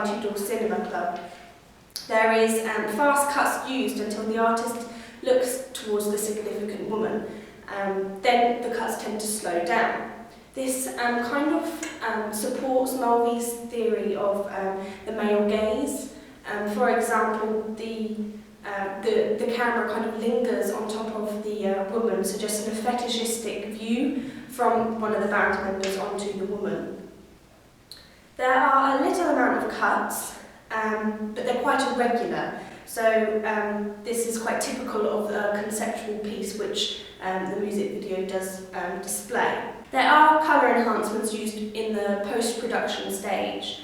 by Tudor Cinema Club. There is fast cuts used until the artist looks towards the significant woman. Then the cuts tend to slow down. This kind of supports Mulvey's theory of the male gaze. For example, the camera kind of lingers on top of the woman, suggesting a fetishistic view from one of the band members onto the woman. There are a little amount of cuts, but they're quite irregular. So this is quite typical of a conceptual piece which the music video does display. There are colour enhancements used in the post-production stage.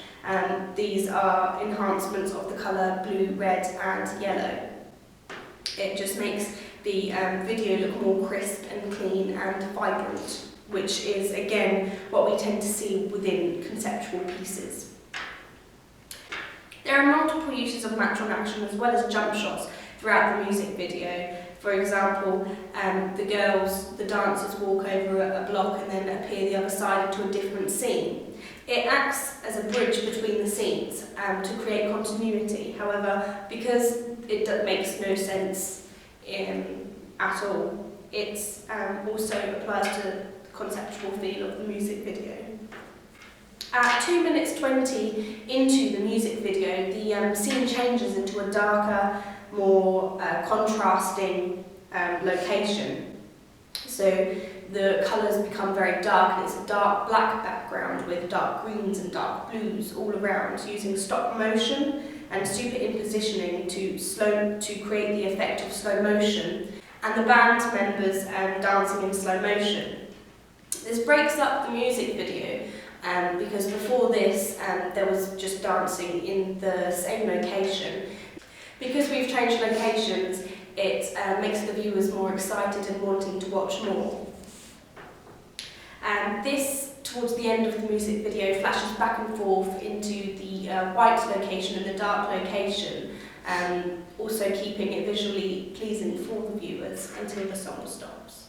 These are enhancements of the colour blue, red and yellow. It just makes the video look more crisp and clean and vibrant, which is again what we tend to see within conceptual pieces. There are multiple uses of natural action as well as jump shots throughout the music video. For example, the dancers walk over a block and then appear the other side into a different scene. It acts as a bridge between the scenes to create continuity. However, because it makes no sense at all, it also applies to the conceptual feel of the music video. At 2 minutes 20 into the music video, the scene changes into a darker, more contrasting location. So the colours become very dark, and it's a dark black background with dark greens and dark blues all around, using stop motion and superimpositioning to create the effect of slow motion, and the band members dancing in slow motion. This breaks up the music video because before this there was just dancing in the same location. Because we've changed locations, it makes the viewers more excited and wanting to watch more. This, towards the end of the music video, flashes back and forth into the white location and the dark location, also keeping it visually pleasing for the viewers until the song stops.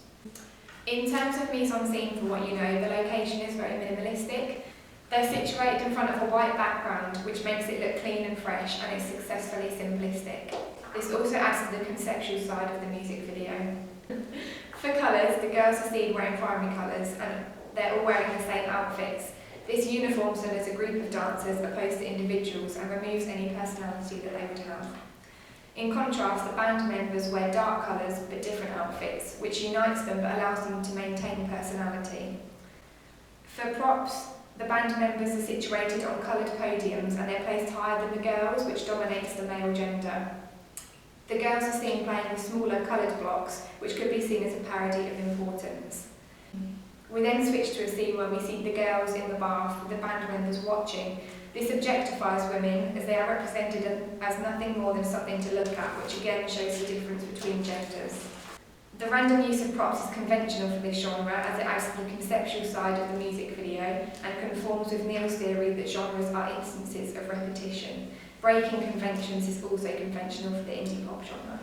In terms of mise-en-scene, for what you know, the location is very minimalistic. They're situated in front of a white background, which makes it look clean and fresh, and is successfully simplistic. This also adds to the conceptual side of the music video. For colours, the girls are seen wearing primary colours, and they're all wearing the same outfits. This uniforms them as a group of dancers opposed to individuals and removes any personality that they would have. In contrast, the band members wear dark colours but different outfits, which unites them but allows them to maintain personality. For props, the band members are situated on coloured podiums and they're placed higher than the girls, which dominates the male gender. The girls are seen playing with smaller coloured blocks, which could be seen as a parody of importance. We then switch to a scene where we see the girls in the bath with the band members watching. This objectifies women as they are represented as nothing more than something to look at, which again shows the difference between genders. The random use of props is conventional for this genre as it adds to the conceptual side of the music video and conforms with Neil's theory that genres are instances of repetition. Breaking conventions is also conventional for the indie pop genre.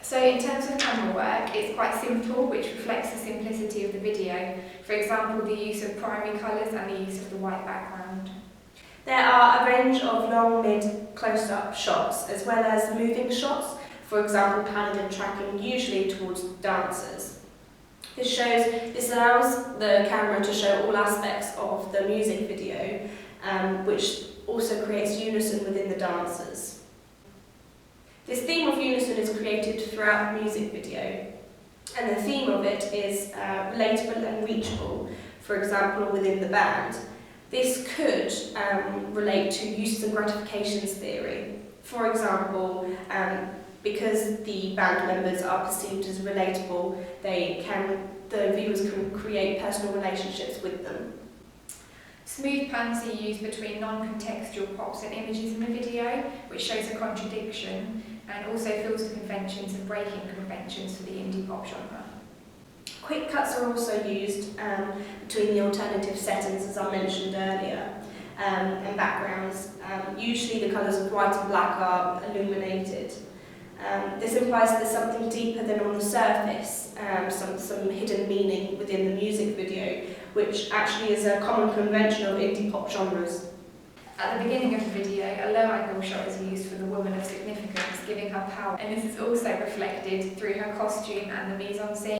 So in terms of camera work, it's quite simple, which reflects the simplicity of the video. For example, the use of primary colours and the use of the white background. There are a range of long, mid, close-up shots, as well as moving shots, for example, panned and tracking, usually towards dancers. This allows the camera to show all aspects of the music video, which also creates unison within the dancers. This theme of unison is created throughout the music video, and the theme of it is relatable and reachable, for example, within the band. This could relate to uses and gratifications theory. For example, because the band members are perceived as relatable, the viewers can create personal relationships with them. Smooth pans are used between non-contextual props and images in the video, which shows a contradiction and also fills the conventions of breaking conventions for the indie pop genre. Quick cuts are also used between the alternative settings, as I mentioned earlier, and backgrounds. Usually the colours of white and black are illuminated. This implies there's something deeper than on the surface, some hidden meaning within the music video, which actually is a common convention of indie pop genres. At the beginning of the video, a low-angle shot is used for the woman of significance, giving her power, and this is also reflected through her costume and the mise-en-scene.